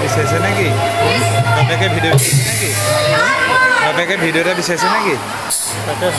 বিচাৰিছে নেকি? বাপেকে ভিডিঅ' বিচাৰিছে নেকি? বাপেকে ভিডিঅ' এটা বিচাৰিছে নেকি? তাকে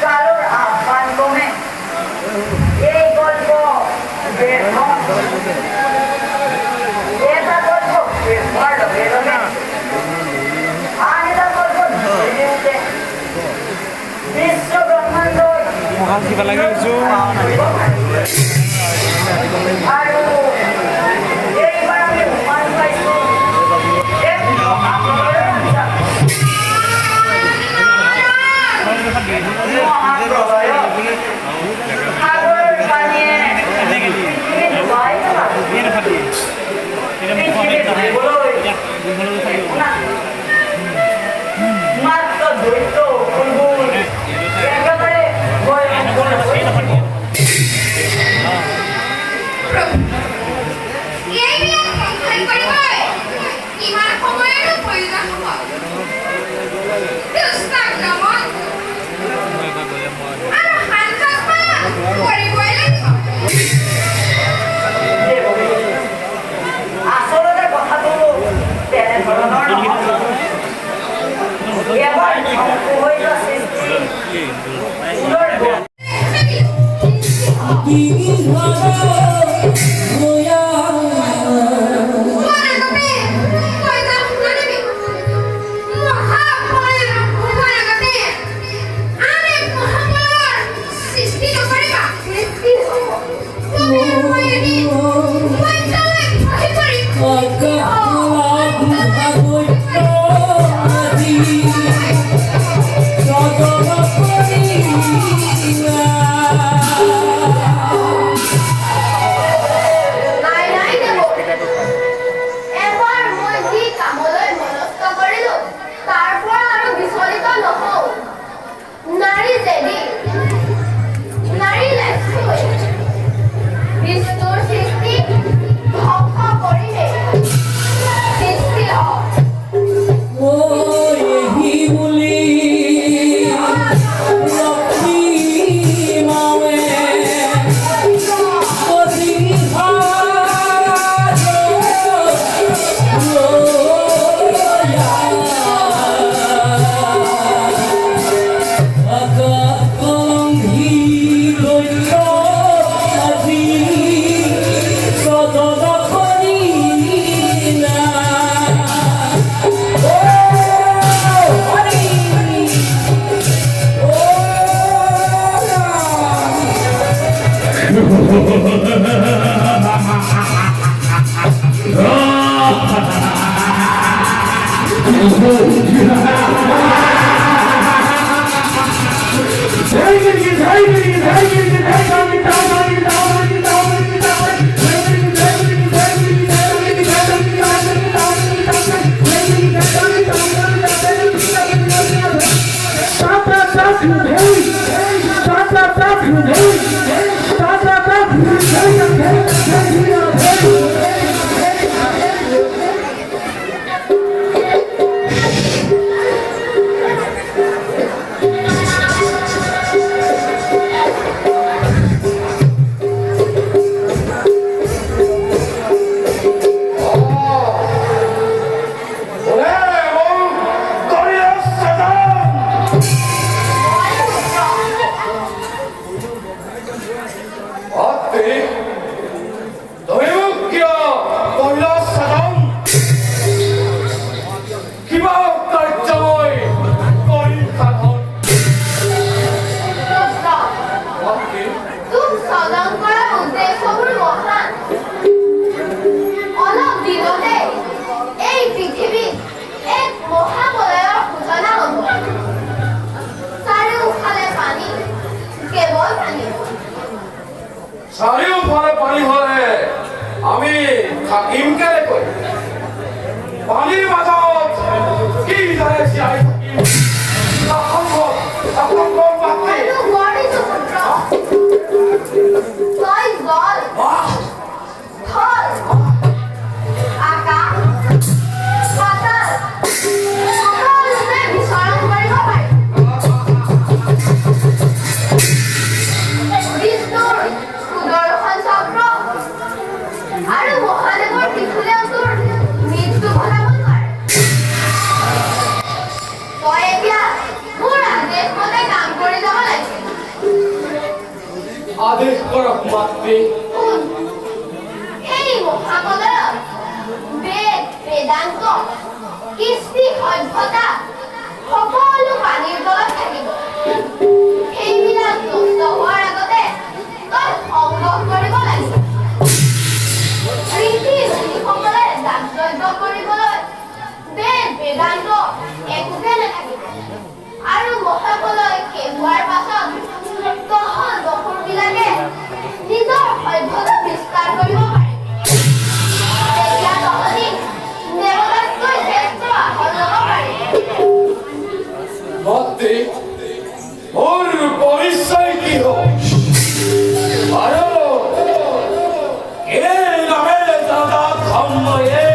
কারোর আহ্বান কমে এই গল্প এটা গল্প বেরোবে আর এটা গল্প ধরে উঠে বিশ্ব ব্রহ্মাণ্ড কিবা লাগে আৰু এইবাৰ আমি উমান পাইছো সাগৰৰ পানীয়ে মাত্ৰ দৈত্য ফুলবোৰ একেবাৰে আচলতে কথাটো তেনেধৰণৰ এবাৰ ধ্বংস হৈ যোৱা সৃষ্টি আদেশ কৰক মাতৃ। শুন, এই মহাকলয়ত বেদ বেদান্ত কৃষ্টি সভ্যতা সকলো পানীৰ তলত থাকিব। সেইবিলাক নষ্ট হোৱাৰ আগতে তই সংগ্ৰহ কৰিব লাগিব। ঋষি মুনিসকলে দাতব্য কৰিবলৈ বেদ বেদান্ত একোকে নাথাকিব। আৰু মহাকলয় শেষ হোৱাৰ পাছত তহঁত বসুৰবিলাকে নিজৰ সভ্যতা বিস্তাৰ কৰিব পাৰে। তেতিয়া তহঁতি দেৱতাতকৈ শ্ৰেষ্ঠ আসন ল'ব পাৰিবি। মাতৃ, মোৰ পৰিচয় কি হ'ব? আৰু এই নামে দাদা ধৰ্ময়ে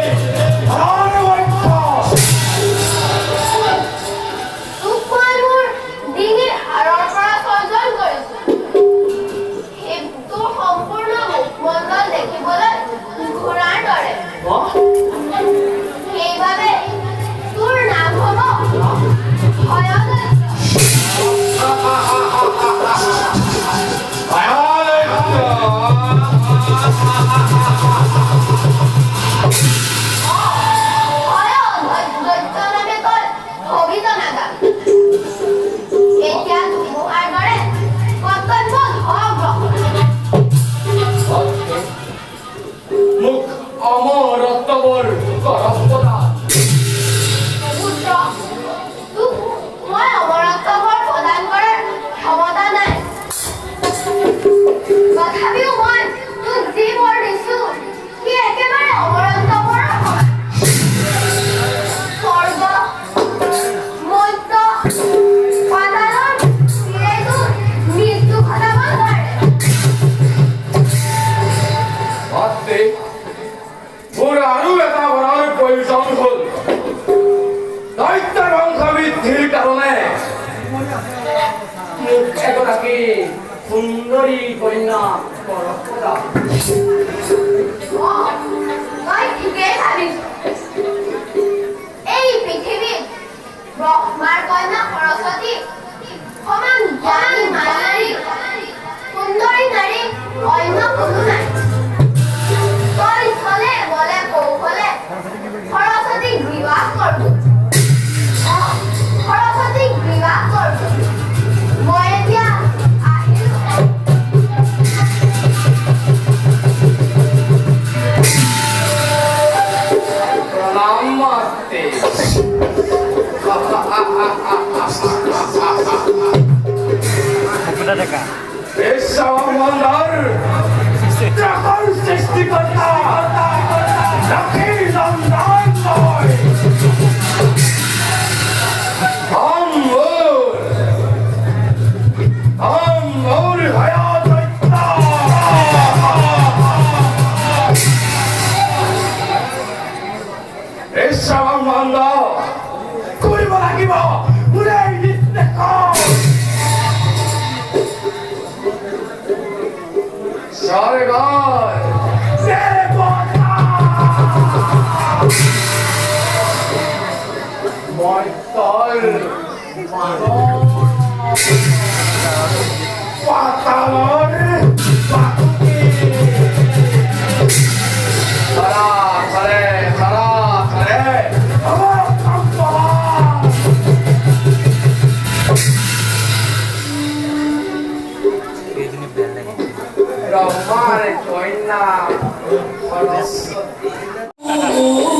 তোক মই মোৰ ডিঙিৰ হাড়ৰ পৰা সৰ্জন কৰিছো। তোৰ সম্পূৰ্ণ মুখমণ্ডল দেখিবলৈ ঘোঁৰাৰ দৰে। সেইবাবে তোৰ নাম হ'ব ভয়দৈত্য। ভয়দৈত্য নামে তই ভৱিত নাগাবি। এতিয়া ধুমুহাৰ দৰে কৰ্তব্য ধৰ গ্ৰহণ। মোক অমৰত্বৰ কৰপতা। পুত্ৰ, তোক মই অমৰত্বৰ প্ৰদান কৰাৰ ক্ষমতা নাই। তথাপিও মই তোক যি বৰ দিছো সি একেবাৰে অমৰত্বৰৰ সমান। স্বৰ্গ, মৰ্ত্য, পাতালৰ সিৰেতো মৃত্যু ঘটাব নোৱাৰে। মাতৃ, মোৰ আৰু এটা বৰৰ প্ৰয়োজন হ'ল। দৈত্য বংশ বৃদ্ধিৰ কাৰণে মোক এগৰাকী সুন্দৰী কন্যা কৰপতা। তই ঠিকেই ভাবিছ। এই পৃথিৱীত ব্ৰহ্মাৰ কন্যা সৰস্বতী সমান জ্ঞানী মায়াৰী সুন্দৰী নাৰী অন্য কোনো নাই। তই চলে বলে কৌশলে সৰস্বতীক বিবাহ কৰবো। সৰস্বতীক বিবাহ কৰবো। মই এতিয়া আহিলো। প্ৰণাম মাতৃ। বিশ্বব্ৰহ্মাণ্ডৰ ত্ৰাসৰ সৃষ্টিকৰ্তা লক্ষী নন্দন মই। মোৰ ভয়দৈত্য। বিশ্বব্ৰহ্মাণ্ড কৰিব লাগিব মোৰে নিৰ্দেশ। স্বৰ্গৰ দেৱতা মই তল পাতালৰ বাকুকি। ধৰা ধৰে আমাৰ সম্পদ। ব্ৰহ্মাৰ কন্যা সৰস্বতী। Oh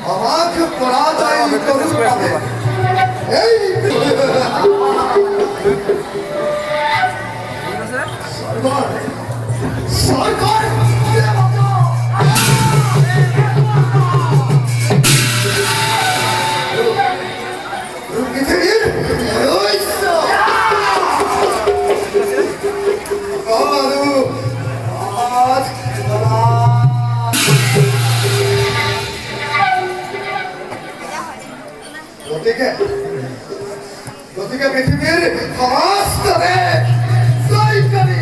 আমাকে পরাজয় করুন এই সরকার সরকার পৃথিবীর গতিকে পৃথিবীর সমস্তরে জয় করি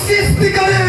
সৃষ্টি করে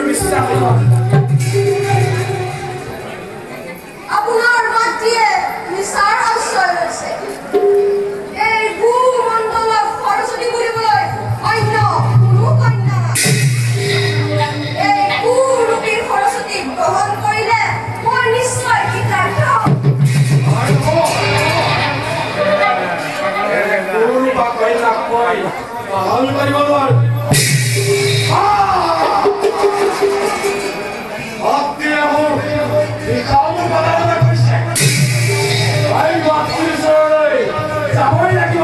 বিশ্বাস আমি পারি বলবার আপনি এখন এই কাম বাধা করছে ভাই বাপি সরে যাবই লাগিব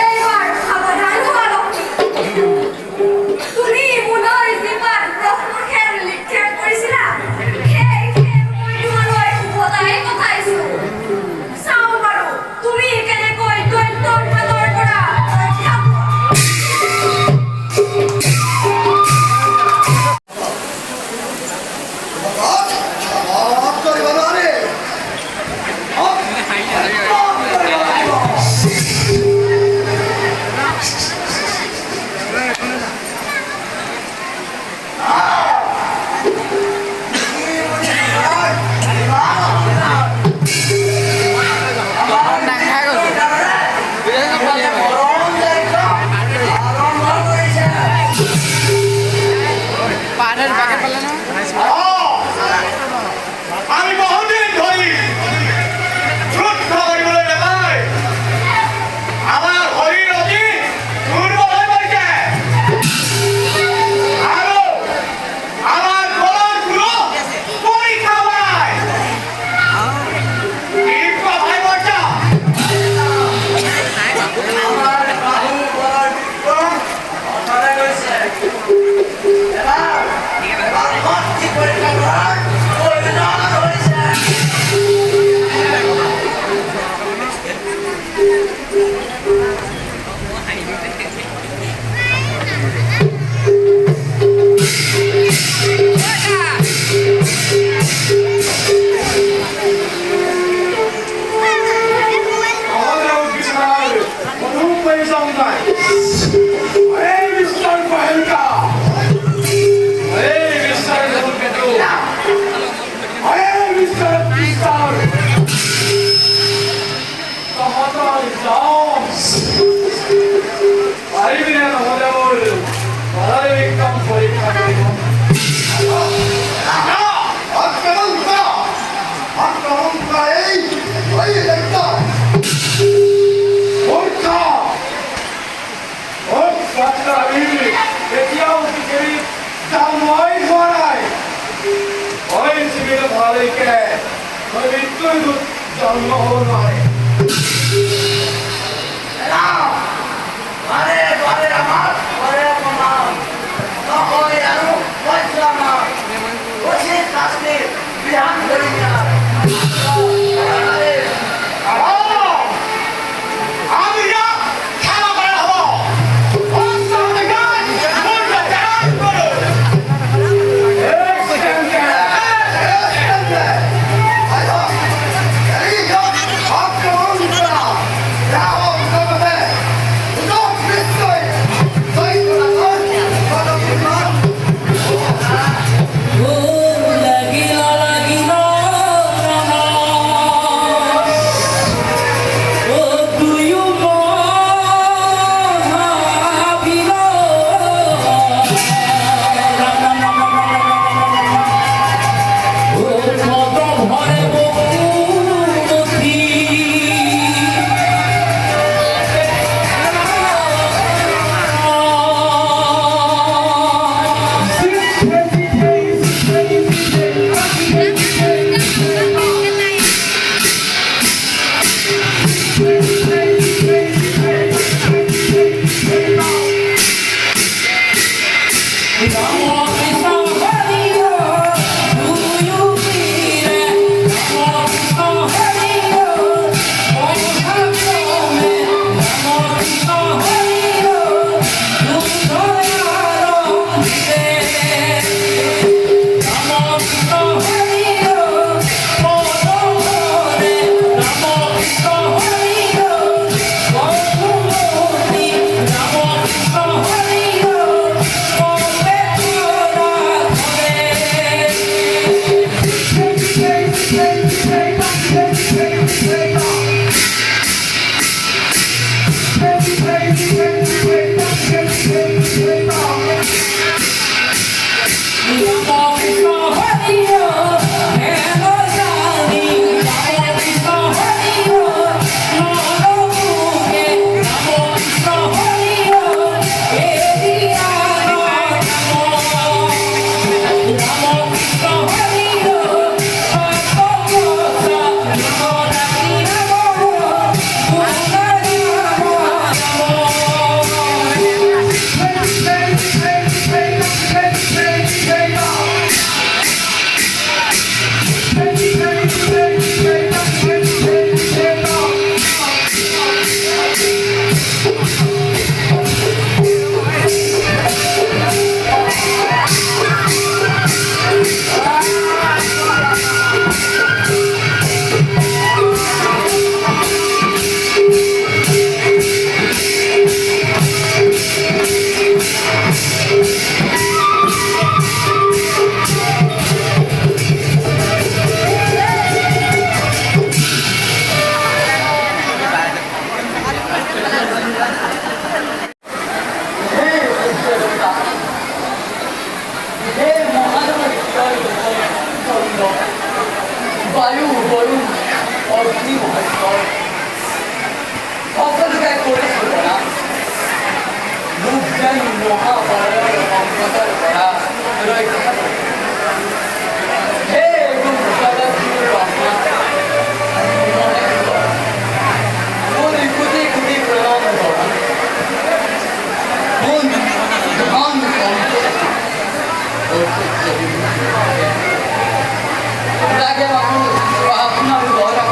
এইবার সাবধান হও তুমি মনৰ যিমান প্ৰশ্ন খেল লিখে কৰিছিলা সেই মই তোমালৈ উভতাই পঠাইছো চাও বাৰু তুমি কেনেকৈ দৈত্যৰ হাতৰ পৰা ৰক্ষা आप करे बना रे আমি বহুদিন ধরি যুদ্ধ কৰিবলৈ নাযায় আমাৰ শৰীৰ অতি দুৰ্বল হৈ পৰিছে আৰু আমাৰ বলৰ কোনো পৰীক্ষা নাই কি কথাই কৈছা আমাৰ বাহু বলৰ বিক্ৰম অথলে গৈছে এবাৰ শক্তি পৰীক্ষা কৰাৰ প্ৰয়োজন হৈছে জন্ম হব নোৱাৰে বায়ু বরুণ অগ্নি মহেশ্বর সকলকে করেছে করা রূপজ্ঞান মহাবলয় অঙ্কতর করা রক্ষা হে জগৎগুরু ব্রহ্মা কোটি কোটি কোটি প্রণাম করা মন ধ্যান তাকে আপনার গৌরব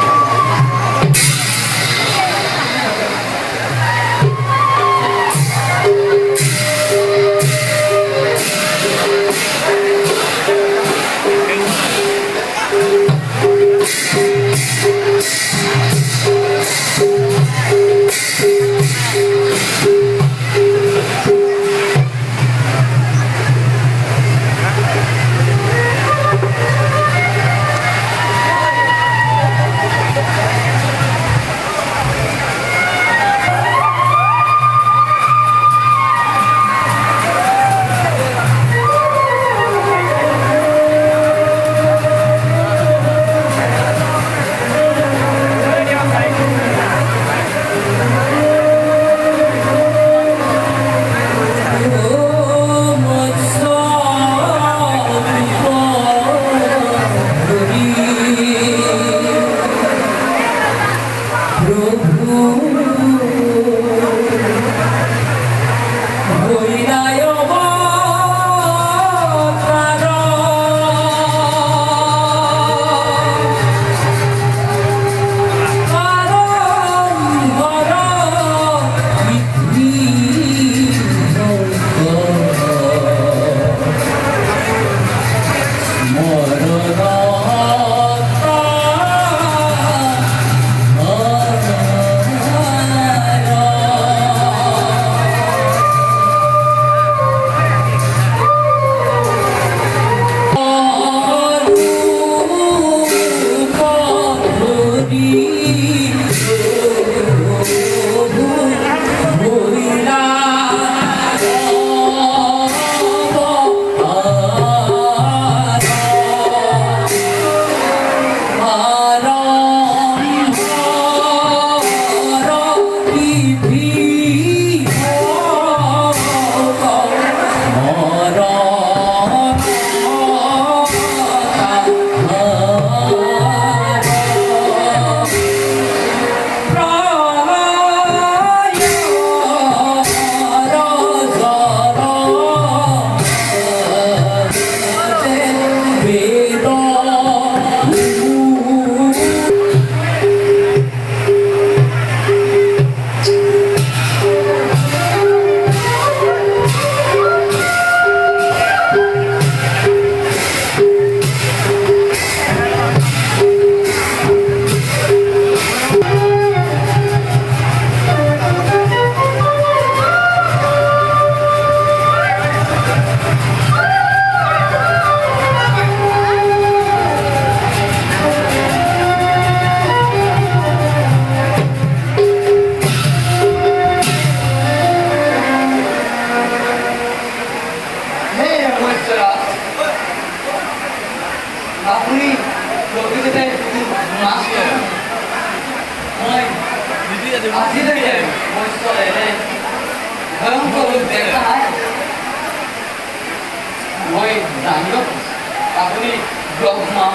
আপনি ব্রহ্মা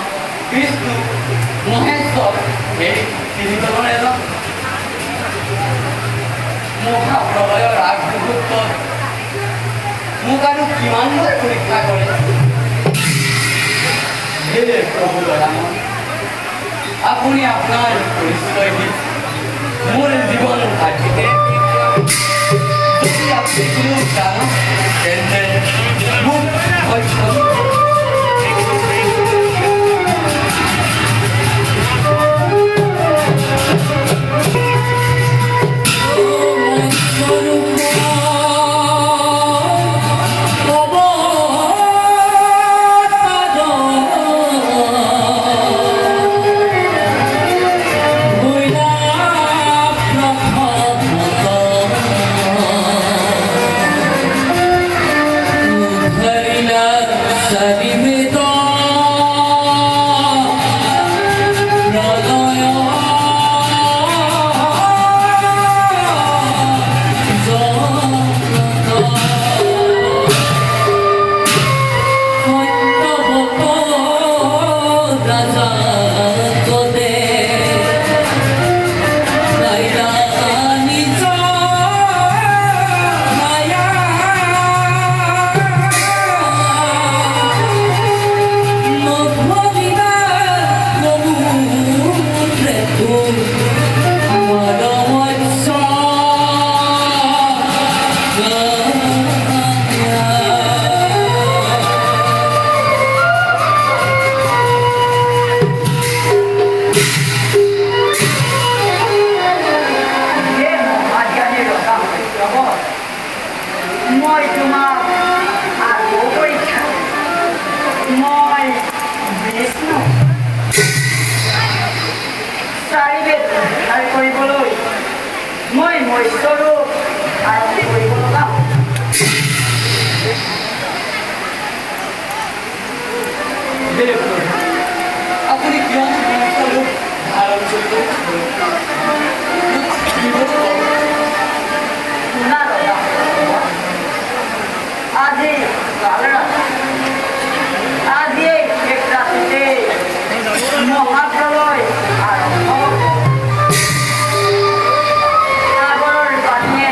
বিষ্ণু মহেশ্বর এই তিনিজন এলাম মহাপ্ৰলয়ৰ আগমুহূৰ্তত মোক আৰু কিমান পৰীক্ষা কৰে হে প্ৰভু দয়াময় আপুনি আপোনাৰ পৰিচয় দি মোৰ জীৱন আজিতে যদি আপুনি কোনো জানো তেন্তে মোক ভয় তোমাক আকৌ পৰীক্ষা মই বিষ্ণু চাৰিবেদ উদ্ধাৰ কৰিবলৈ মই মৎস্যৰূপ আৰম্ভ কৰিব লগা হ'ল। দেৱ আপুনি কিয় মনুষ্যৰূপ ধাৰণ কৰিব? শুনা ৰজা, আজি কাল ৰাতি আজি এই শেষ ৰাতিতে মহাপ্ৰলয় আৰম্ভ হ'ব। সাগৰৰ পানীয়ে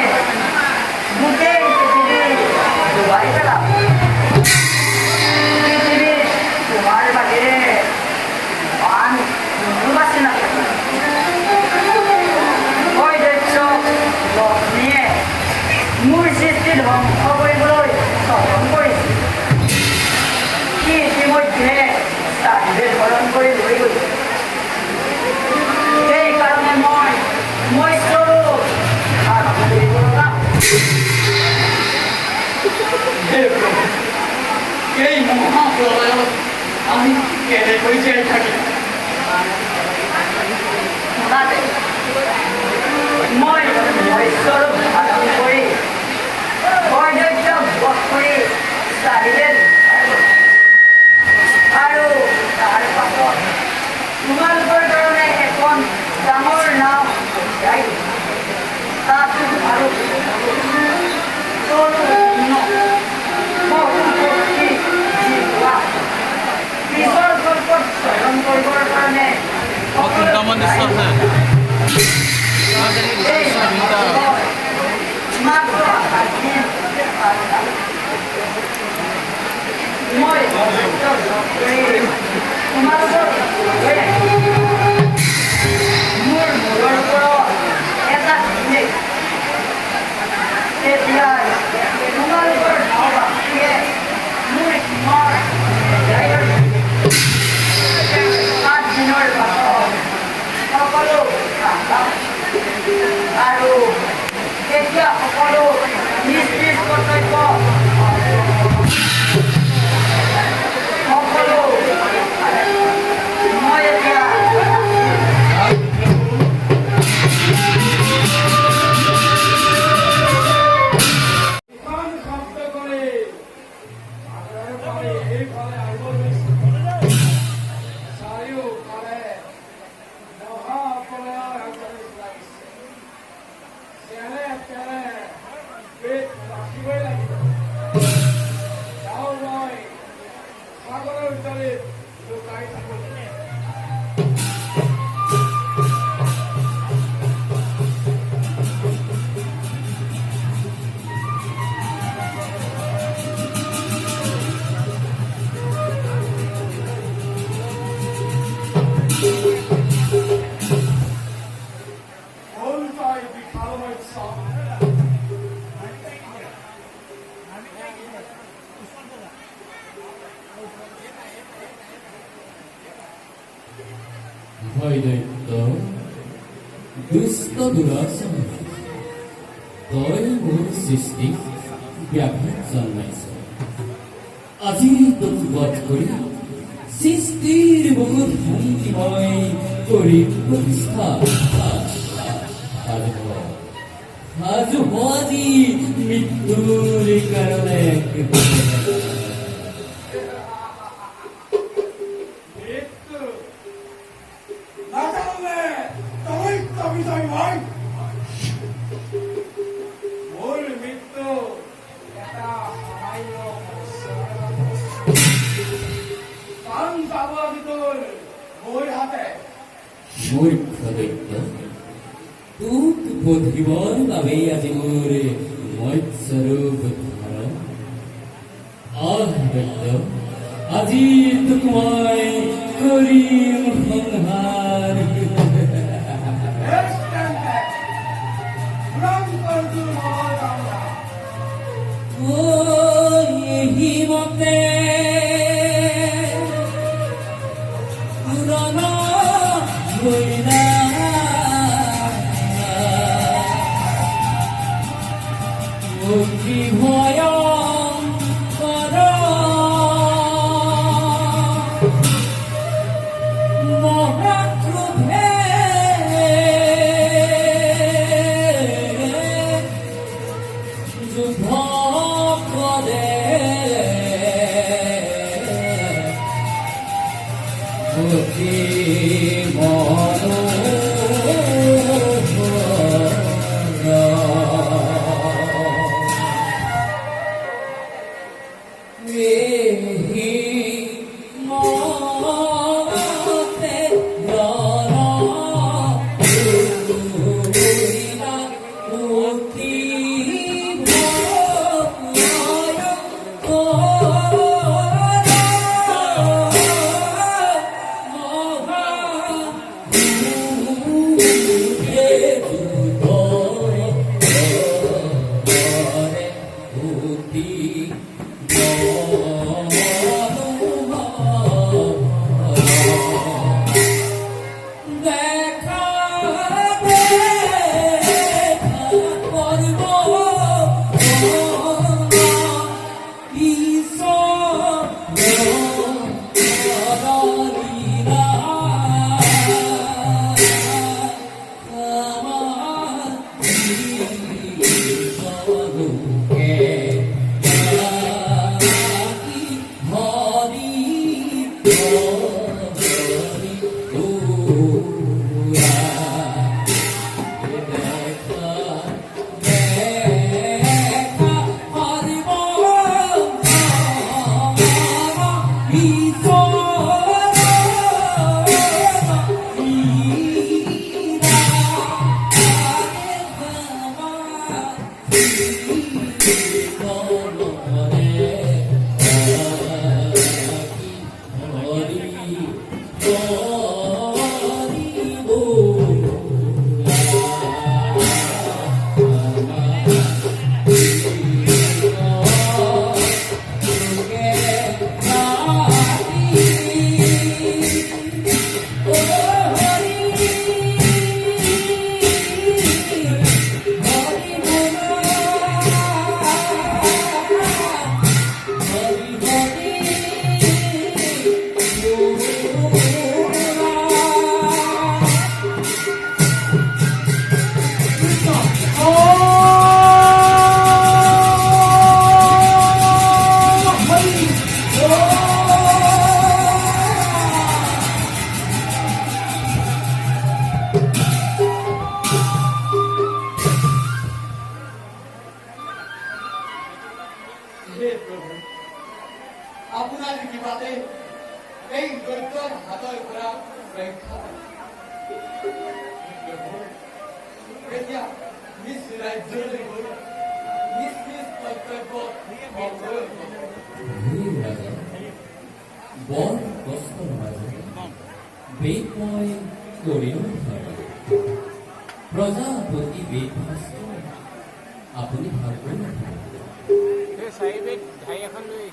গোটেই পৃথিৱী ডুবাই পেলাব। পৃথিৱীত তোমাৰ বাহিৰে আন কোনো বাচি নাথাকে। লক্ষ্মীয়ে মোৰ সৃষ্টি ধ্বংস কৰিবলৈ স্মৰণ কৰিছিল। সি ইতিমধ্যে চাৰিবেদ হৰণ কৰি লৈ গৈছে। সেইকাৰণে মই মৎস্যৰূপ ধাৰণ কৰিব লগা হ'ল। এই মহাপ্ৰলয়ত আমি কেনেকৈ জীয়াই থাকিম? শুনাতে মই মৎস্যৰূপ ধাৰণ কৰি বৈদগ্য বধ কৰি চাৰিবেদ আৰু তাৰ পাছত তোমালোকৰ কাৰণে এখন ডাঙৰ নাও উলিয়াই দিম। তাত আৰু সৰু ভিন্ন বহু শক্তি হোৱা পিছৰ কল্পত চয়ন কৰিবৰ কাৰণে দুটামান দৃশ্য আছে। মই মোৰ মূৰৰ ওপৰত এটা তেতিয়া তোমালোকৰ নাওবাসীয়ে মোৰ শিঙৰ 7 দিনৰ পাছত সকলো আৰু তেতিয়া সকলো নিজ নিজ কৰ্তব্য সকলো মই এতিয়া ভয়দৈত্য দুষ্ট দুৰাচাৰ তই মোৰ সৃষ্টিক ব্যাঘাত জন্মাইছ। আজি তোক বধ কৰি সৃষ্টিৰ বহুত শান্তিময় কৰি প্ৰতিষ্ঠা সাজু আজি মৃত্যুৰ কাৰণে মূৰ্খ দৈত্য তোক বধিবৰ বাবেই আজি মোৰ মৎস্যৰূপ ধাৰণ। দৈত্য আজি তোক মই কৰিম সংহাৰ। এই মতে পুৰণা হইনা ভয় পদে অতি আপোনাৰ কিবাতে এই দৈত্যৰ হাতৰ পৰা ৰক্ষা এতিয়া নিজ ৰাজ্যলৈ গৈ নিজ নিজ কৰ্তব্য বৰ কষ্ট নহয় বেদ মই কৰিও প্ৰজাৰ প্ৰতি বেদ শাস্ত্ৰ আপুনি ভালকৈ চাৰি বেদ ঠাই এখন লৈ